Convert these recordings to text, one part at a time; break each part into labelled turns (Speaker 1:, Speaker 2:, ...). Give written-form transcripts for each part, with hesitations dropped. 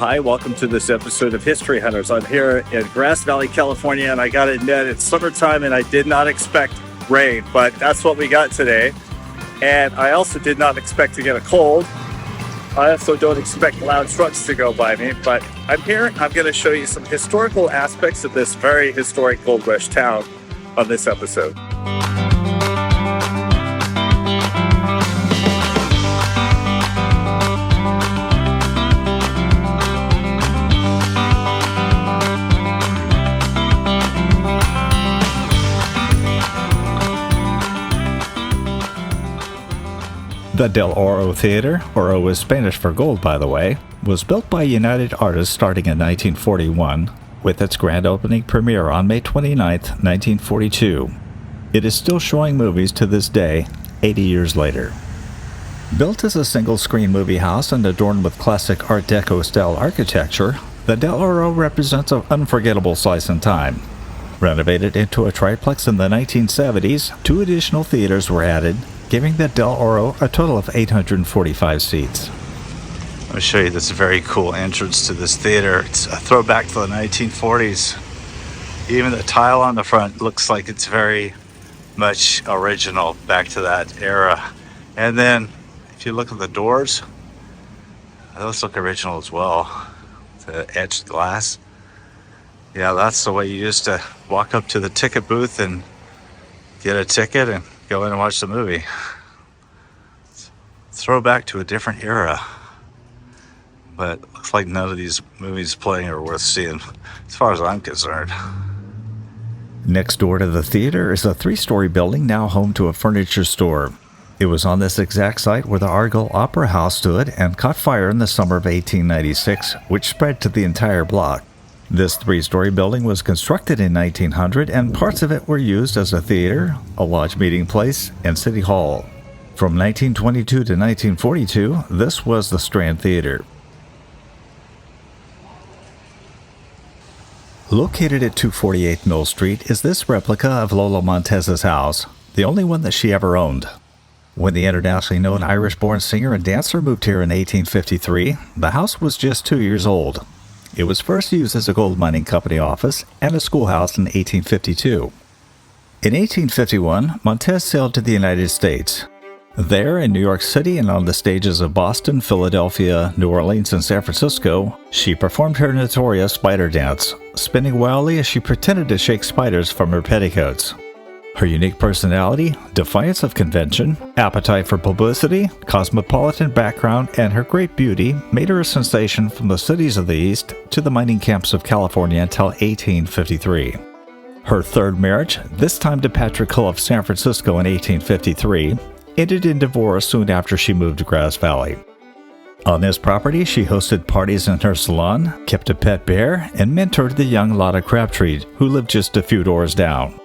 Speaker 1: hi, welcome to this episode of History Hunters. I'm here in Grass Valley, California, and I gotta admit, it's summertime and I did not expect rain, but that's what we got today. And I also did not expect to get a cold. I also don't expect loud trucks to go by me, but I'm here. I'm going to show you some historical aspects of this very historic gold rush town on this episode.
Speaker 2: The Del Oro Theater, Oro is Spanish for gold by the way, was built by United Artists starting in 1941, with its grand opening premiere on May 29, 1942. It is still showing movies to this day, 80 years later. Built as a single-screen movie house and adorned with classic Art Deco-style architecture, the Del Oro represents an unforgettable slice in time. Renovated into a triplex in the 1970s, 2 additional theaters were added, giving the Del Oro a total of 845 seats.
Speaker 3: I'll show you this very cool entrance to this theater. It's a throwback to the 1940s. Even the tile on the front looks like it's very much original back to that era. And then if you look at the doors, those look original as well. The etched glass. Yeah, that's the way you used to walk up to the ticket booth and get a ticket and go in and watch the movie. Throwback to a different era. But looks like none of these movies playing are worth seeing, as far as I'm concerned.
Speaker 2: Next door to the theater is a 3-story building now home to a furniture store. It was on this exact site where the Argyll Opera House stood and caught fire in the summer of 1896, which spread to the entire block. This 3-story building was constructed in 1900, and parts of it were used as a theater, a lodge meeting place, and city hall. From 1922 to 1942, this was the Strand Theater. Located at 248 Mill Street is this replica of Lola Montez's house, the only one that she ever owned. When the internationally known Irish-born singer and dancer moved here in 1853, the house was just 2 years old. It was first used as a gold mining company office and a schoolhouse in 1852. In 1851, Montez sailed to the United States. There, in New York City and on the stages of Boston, Philadelphia, New Orleans, and San Francisco, she performed her notorious spider dance, spinning wildly as she pretended to shake spiders from her petticoats. Her unique personality, defiance of convention, appetite for publicity, cosmopolitan background, and her great beauty made her a sensation from the cities of the East to the mining camps of California until 1853. Her third marriage, this time to Patrick Hull of San Francisco in 1853, ended in divorce soon after she moved to Grass Valley. On this property, she hosted parties in her salon, kept a pet bear, and mentored the young Lotta Crabtree, who lived just a few doors down.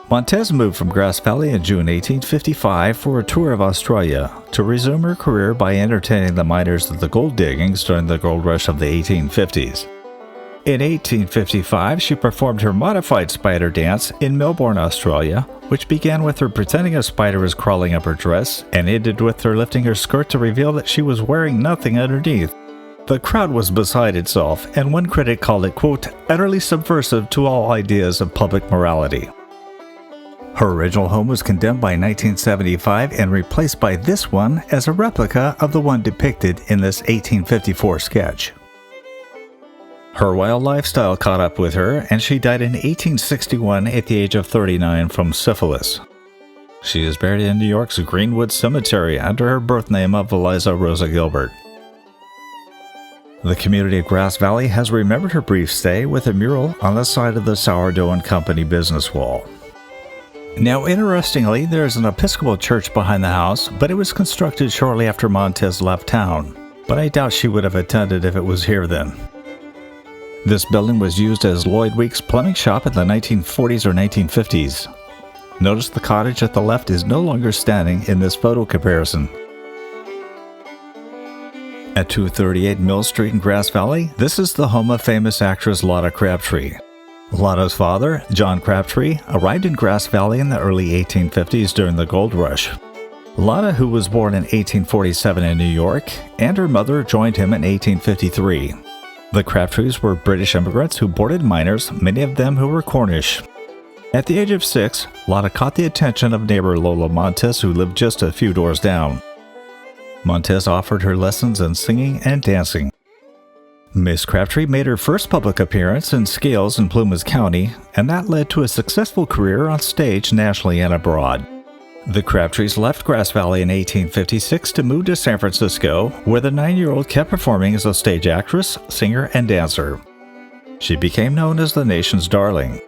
Speaker 2: Montez moved from Grass Valley in June 1855 for a tour of Australia to resume her career by entertaining the miners of the gold diggings during the gold rush of the 1850s. In 1855, she performed her modified spider dance in Melbourne, Australia, which began with her pretending a spider was crawling up her dress and ended with her lifting her skirt to reveal that she was wearing nothing underneath. The crowd was beside itself, and one critic called it, quote, utterly subversive to all ideas of public morality. Her original home was condemned by 1975 and replaced by this one as a replica of the one depicted in this 1854 sketch. Her wild lifestyle caught up with her, and she died in 1861 at the age of 39 from syphilis. She is buried in New York's Greenwood Cemetery under her birth name of Eliza Rosa Gilbert. The community of Grass Valley has remembered her brief stay with a mural on the side of the Sourdough and Company business wall. Now, interestingly, there is an Episcopal church behind the house, but it was constructed shortly after Montez left town. But I doubt she would have attended if it was here then. This building was used as Lloyd Weeks' plumbing shop in the 1940s or 1950s. Notice the cottage at the left is no longer standing in this photo comparison. At 238 Mill Street in Grass Valley, this is the home of famous actress Lotta Crabtree. Lotta's father, John Crabtree, arrived in Grass Valley in the early 1850s during the gold rush. Lotta, who was born in 1847 in New York, and her mother joined him in 1853. The Crabtrees were British immigrants who boarded miners, many of them who were Cornish. At the age of 6, Lotta caught the attention of neighbor Lola Montez, who lived just a few doors down. Montez offered her lessons in singing and dancing. Miss Crabtree made her first public appearance in Scales in Plumas County, and that led to a successful career on stage nationally and abroad. The Crabtrees left Grass Valley in 1856 to move to San Francisco, where the 9-year-old kept performing as a stage actress, singer, and dancer. She became known as the nation's darling.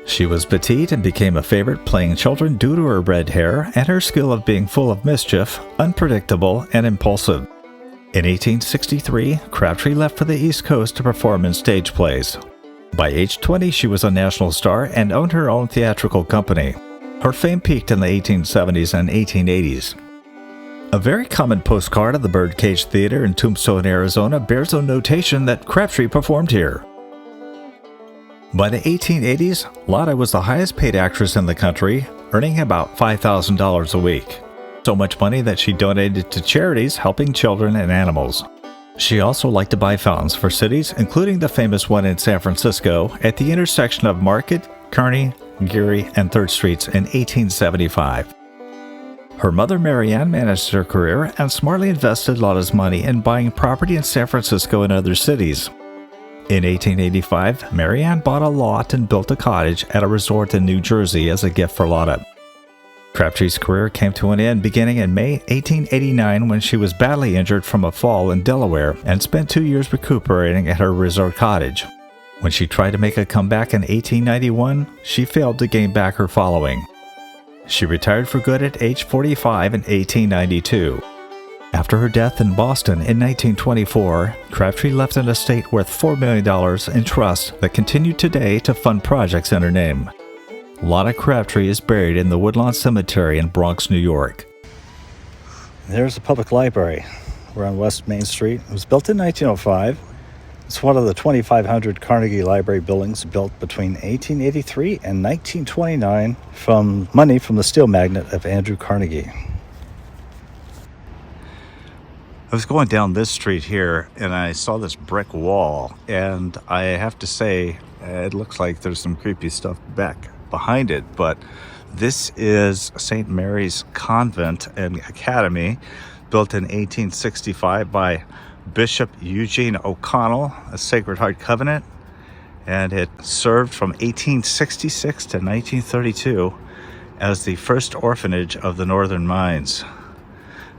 Speaker 2: She was petite and became a favorite playing children due to her red hair and her skill of being full of mischief, unpredictable, and impulsive. In 1863, Crabtree left for the East Coast to perform in stage plays. By age 20, she was a national star and owned her own theatrical company. Her fame peaked in the 1870s and 1880s. A very common postcard of the Birdcage Theater in Tombstone, Arizona bears a notation that Crabtree performed here. By the 1880s, Lotta was the highest paid actress in the country, earning about $5,000 a week. So much money that she donated to charities helping children and animals. She also liked to buy fountains for cities, including the famous one in San Francisco at the intersection of Market, Kearny, Geary, and 3rd Streets in 1875. Her mother Marianne managed her career and smartly invested Lotta's money in buying property in San Francisco and other cities. In 1885, Marianne bought a lot and built a cottage at a resort in New Jersey as a gift for Lotta. Crabtree's career came to an end beginning in May 1889 when she was badly injured from a fall in Delaware and spent 2 years recuperating at her resort cottage. When she tried to make a comeback in 1891, she failed to gain back her following. She retired for good at age 45 in 1892. After her death in Boston in 1924, Crabtree left an estate worth $4 million in trust that continued today to fund projects in her name. Lotta Crabtree is buried in the Woodlawn Cemetery in Bronx, New York. There's a public library. We're on West Main Street. It was built in 1905. It's one of the 2,500 Carnegie Library buildings built between 1883 and 1929 from money from the steel magnate of Andrew Carnegie.
Speaker 3: I was going down this street here and I saw this brick wall, and I have to say it looks like there's some creepy stuff back behind it, but this is St. Mary's Convent and Academy, built in 1865 by Bishop Eugene O'Connell, a Sacred Heart Covenant, and it served from 1866 to 1932 as the first orphanage of the Northern Mines.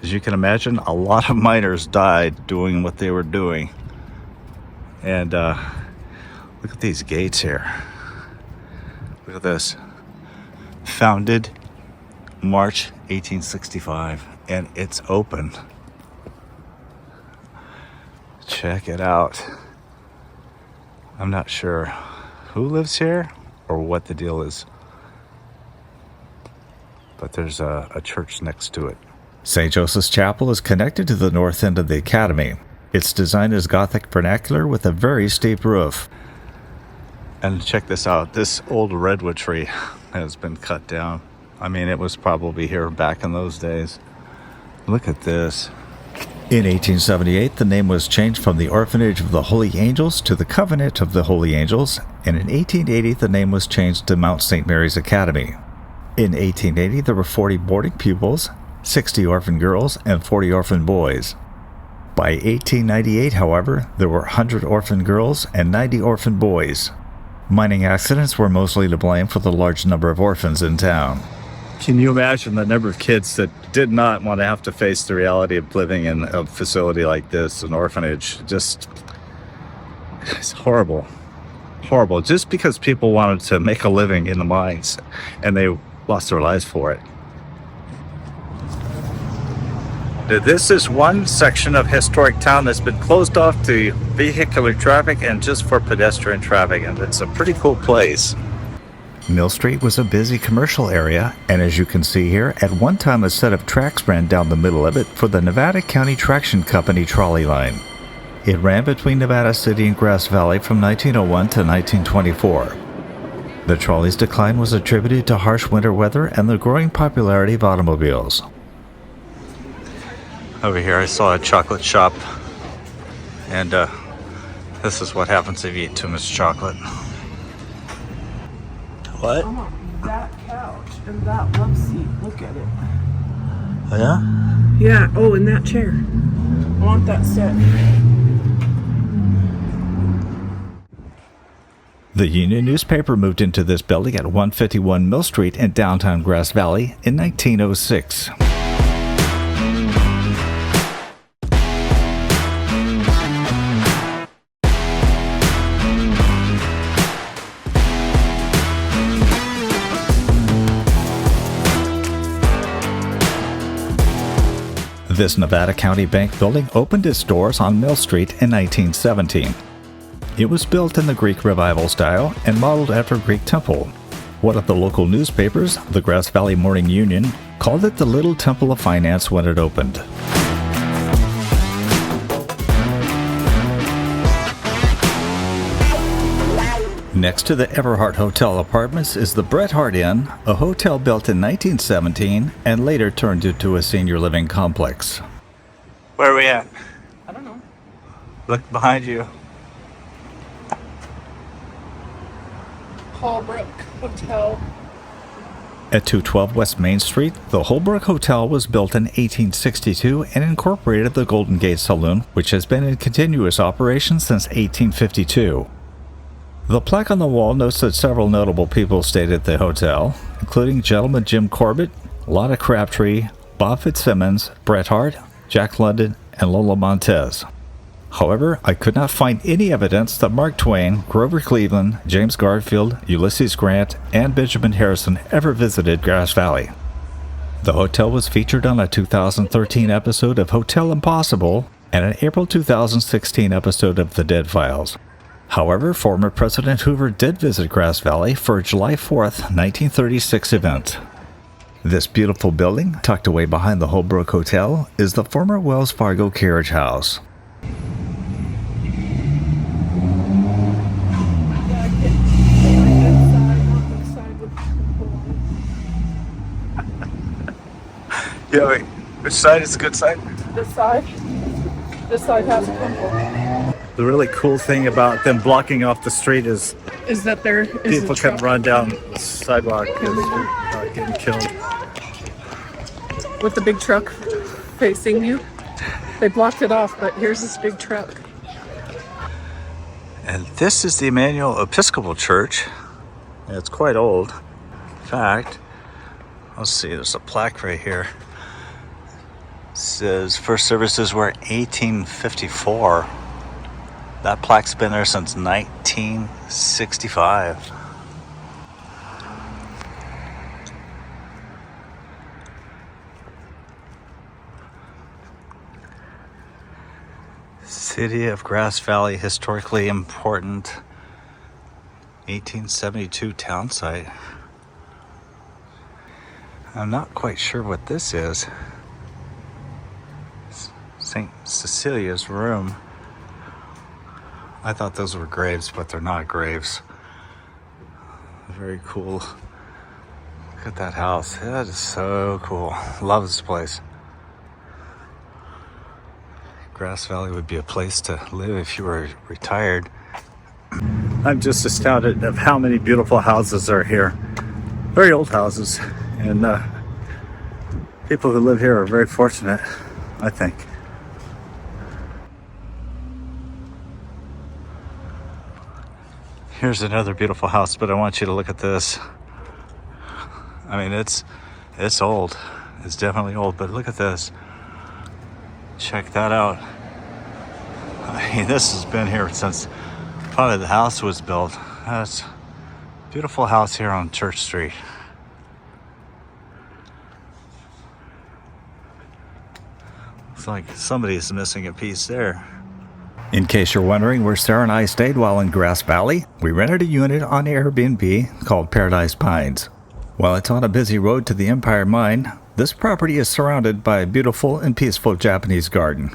Speaker 3: As you can imagine, a lot of miners died doing what they were doing. And look at these gates here. Look at this. Founded March 1865, and it's open. Check it out. I'm not sure who lives here or what the deal is, but there's a church next to it.
Speaker 2: St. Joseph's Chapel is connected to the north end of the Academy. Its design is Gothic vernacular with a very steep roof.
Speaker 3: And check this out. This old redwood tree has been cut down. I mean, it was probably here back in those days. Look at this.
Speaker 2: In 1878, the name was changed from the Orphanage of the Holy Angels to the Covenant of the Holy Angels, and in 1880, the name was changed to Mount St. Mary's Academy. In 1880, there were 40 boarding pupils, 60 orphan girls, and 40 orphan boys. By 1898, however, there were 100 orphan girls and 90 orphan boys. Mining accidents were mostly to blame for the large number of orphans in town.
Speaker 1: Can you imagine the number of kids that did not want to have to face the reality of living in a facility like this, an orphanage? Just, it's horrible. Horrible. Just because people wanted to make a living in the mines and they lost their lives for it. This is one section of historic town that's been closed off to vehicular traffic and just for pedestrian traffic, and it's a pretty cool place.
Speaker 2: Mill Street was a busy commercial area, and as you can see here, at one time a set of tracks ran down the middle of it for the Nevada County Traction Company trolley line. It ran between Nevada City and Grass Valley from 1901 to 1924. The trolley's decline was attributed to harsh winter weather and the growing popularity of automobiles.
Speaker 3: Over here I saw a chocolate shop, and This is what happens if you eat too much chocolate. What?
Speaker 4: I want that couch and that love seat. Look at it.
Speaker 3: Oh, yeah?
Speaker 4: Yeah. Oh, and that chair. I want that set.
Speaker 2: The Union newspaper moved into this building at 151 Mill Street in downtown Grass Valley in 1906. This Nevada County Bank building opened its doors on Mill Street in 1917. It was built in the Greek Revival style and modeled after a Greek temple. One of the local newspapers, the Grass Valley Morning Union, called it the Little Temple of Finance when it opened. Next to the Everhart Hotel Apartments is the Bret Harte Inn, a hotel built in 1917 and later turned into a senior living complex.
Speaker 3: Where are we at?
Speaker 4: I don't know.
Speaker 3: Look behind you.
Speaker 4: Holbrook Hotel.
Speaker 2: At 212 West Main Street, the Holbrook Hotel was built in 1862 and incorporated the Golden Gate Saloon, which has been in continuous operation since 1852. The plaque on the wall notes that several notable people stayed at the hotel, including gentleman Jim Corbett, Lotta Crabtree, Bob Fitzsimmons, Bret Harte, Jack London, and Lola Montez. However, I could not find any evidence that Mark Twain, Grover Cleveland, James Garfield, Ulysses Grant, and Benjamin Harrison ever visited Grass Valley. The hotel was featured on a 2013 episode of Hotel Impossible and an April 2016 episode of The Dead Files. However, former President Hoover did visit Grass Valley for a July 4th, 1936 event. This beautiful building, tucked away behind the Holbrook Hotel, is the former Wells Fargo Carriage House.
Speaker 3: Yeah, wait. Which side is the good side?
Speaker 4: This side. This side has a couple.
Speaker 1: The really cool thing about them blocking off the street is
Speaker 4: Is that there is
Speaker 1: people
Speaker 4: a
Speaker 1: can
Speaker 4: truck
Speaker 1: run down the sidewalk and not getting killed.
Speaker 4: with the big truck facing you? They blocked it off, but here's this big truck.
Speaker 3: And this is the Emmanuel Episcopal Church. And it's quite old. In fact, let's see, there's a plaque right here. It says first services were 1854. That plaque's been there since 1965. City of Grass Valley, historically important 1872 town site. I'm not quite sure what this is. St. Cecilia's room. I thought those were graves, but they're not graves. Very cool. Look at that house. That is so cool. Love this place. Grass Valley would be a place to live if you were retired.
Speaker 1: I'm just astounded of how many beautiful houses are here. Very old houses. And people who live here are very fortunate, I think.
Speaker 3: Here's another beautiful house, but I want you to look at this. I mean, it's old. It's definitely old, but look at this. Check that out. I mean, this has been here since probably the house was built. That's a beautiful house here on Church Street. Looks like somebody's missing a piece there.
Speaker 2: In case you're wondering where Sarah and I stayed while in Grass Valley, we rented a unit on Airbnb called Paradise Pines. While it's on a busy road to the Empire Mine, this property is surrounded by a beautiful and peaceful Japanese garden.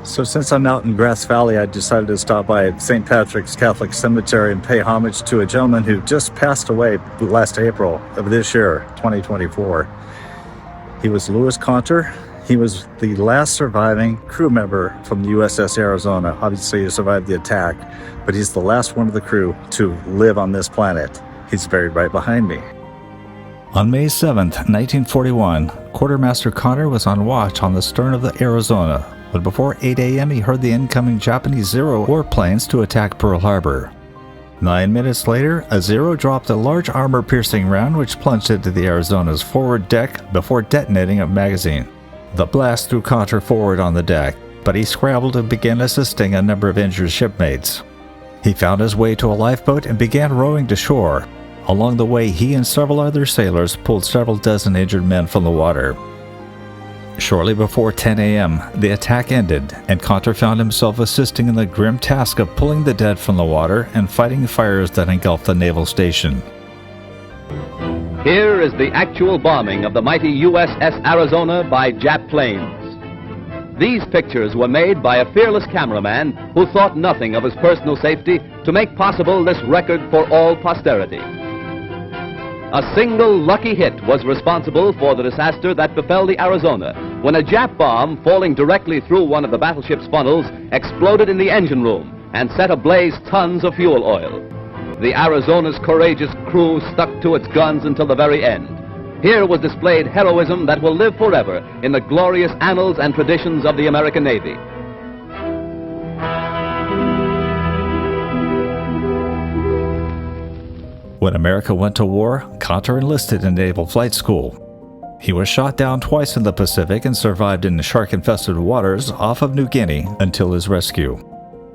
Speaker 1: So since I'm out in Grass Valley, I decided to stop by St. Patrick's Catholic Cemetery and pay homage to a gentleman who just passed away last April of this year, 2024. He was Louis Conter. He was the last surviving crew member from the USS Arizona. Obviously, he survived the attack, but he's the last one of the crew to live on this planet. He's buried right behind me.
Speaker 2: On May 7th, 1941, Quartermaster Conter was on watch on the stern of the Arizona, but before 8 a.m. he heard the incoming Japanese Zero warplanes to attack Pearl Harbor. 9 minutes later, a Zero dropped a large armor-piercing round which plunged into the Arizona's forward deck before detonating a magazine. The blast threw Conter forward on the deck, but he scrambled and began assisting a number of injured shipmates. He found his way to a lifeboat and began rowing to shore. Along the way, he and several other sailors pulled several dozen injured men from the water. Shortly before 10 a.m., the attack ended, and Conter found himself assisting in the grim task of pulling the dead from the water and fighting fires that engulfed the naval station.
Speaker 5: Here is the actual bombing of the mighty USS Arizona by Jap planes. These pictures were made by a fearless cameraman who thought nothing of his personal safety to make possible this record for all posterity. A single lucky hit was responsible for the disaster that befell the Arizona when a Jap bomb falling directly through one of the battleship's funnels exploded in the engine room and set ablaze tons of fuel oil. The Arizona's courageous crew stuck to its guns until the very end. Here was displayed heroism that will live forever in the glorious annals and traditions of the American Navy.
Speaker 2: When America went to war, Conter enlisted in Naval Flight School. He was shot down twice in the Pacific and survived in shark-infested waters off of New Guinea until his rescue.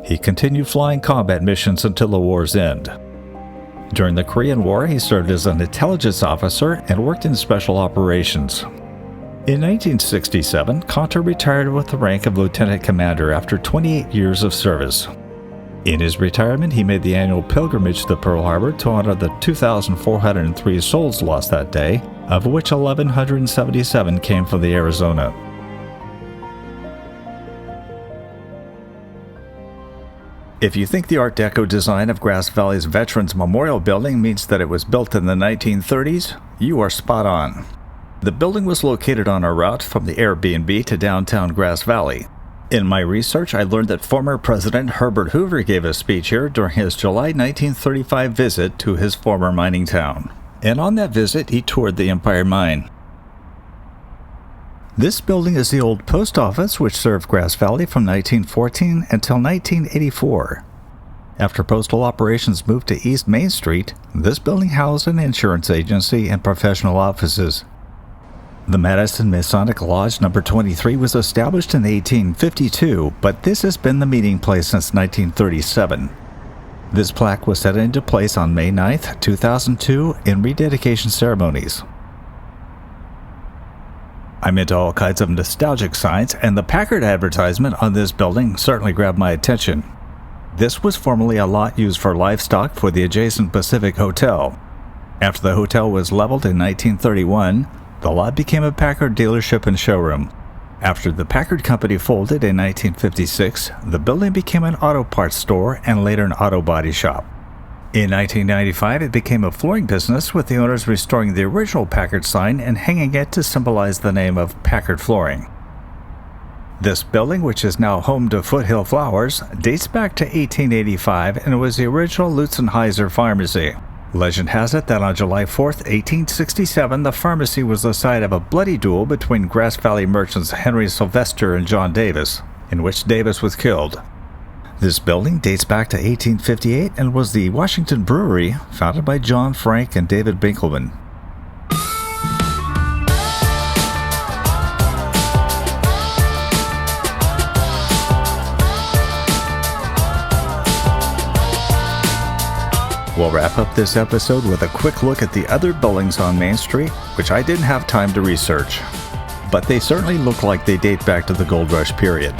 Speaker 2: He continued flying combat missions until the war's end. During the Korean War, he served as an intelligence officer and worked in special operations. In 1967, Conter retired with the rank of lieutenant commander after 28 years of service. In his retirement, he made the annual pilgrimage to Pearl Harbor to honor the 2,403 souls lost that day, of which 1,177 came from the Arizona. If you think the Art Deco design of Grass Valley's Veterans Memorial Building means that it was built in the 1930s, you are spot on. The building was located on a route from the Airbnb to downtown Grass Valley. In my research, I learned that former President Herbert Hoover gave a speech here during his July 1935 visit to his former mining town. And on that visit, he toured the Empire Mine. This building is the old post office which served Grass Valley from 1914 until 1984. After postal operations moved to East Main Street, this building housed an insurance agency and professional offices. The Madison Masonic Lodge No. 23 was established in 1852, but this has been the meeting place since 1937. This plaque was set into place on May 9, 2002 in rededication ceremonies. I'm into all kinds of nostalgic signs, and the Packard advertisement on this building certainly grabbed my attention. This was formerly a lot used for livestock for the adjacent Pacific Hotel. After the hotel was leveled in 1931, the lot became a Packard dealership and showroom. After the Packard Company folded in 1956, the building became an auto parts store and later an auto body shop. In 1995, it became a flooring business, with the owners restoring the original Packard sign and hanging it to symbolize the name of Packard Flooring. This building, which is now home to Foothill Flowers, dates back to 1885 and was the original Lutzenheiser Pharmacy. Legend has it that on July 4, 1867, the pharmacy was the site of a bloody duel between Grass Valley merchants Henry Sylvester and John Davis, in which Davis was killed. This building dates back to 1858 and was the Washington Brewery, founded by John Frank and David Binkelman. We'll wrap up this episode with a quick look at the other buildings on Main Street, which I didn't have time to research. But they certainly look like they date back to the Gold Rush period.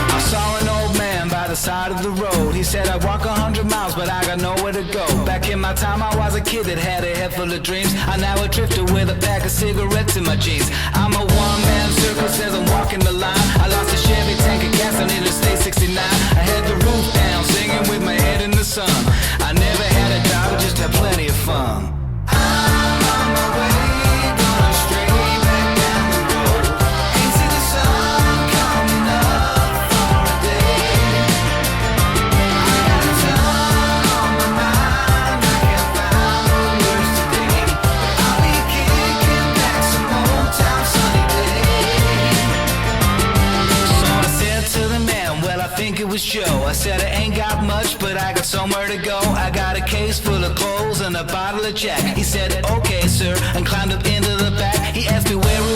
Speaker 6: I saw an old man by the side of the road. He said I'd walk 100 miles, but I got nowhere to go. Back in my time, I was a kid that had a head full of dreams. I'm now a drifter with a pack of cigarettes in my jeans. I'm a one-man circle, says I'm walking the line. I lost a Chevy tank of gas on Interstate 69. I had the roof down, singing with my head in the sun. I never had a job, I just had plenty of fun. I'm on my way, gonna stray back down the road. Ain't see the sun coming up for a day. I got a ton on my mind, I can't find no words today. I'll be kicking back some old time sunny day. So I said to the man, well I think it was Joe. I said I ain't got much, but I got somewhere to go. I got a case full of clothes and a bottle of Jack. He said, okay sir, and climbed up into the back. He asked me where we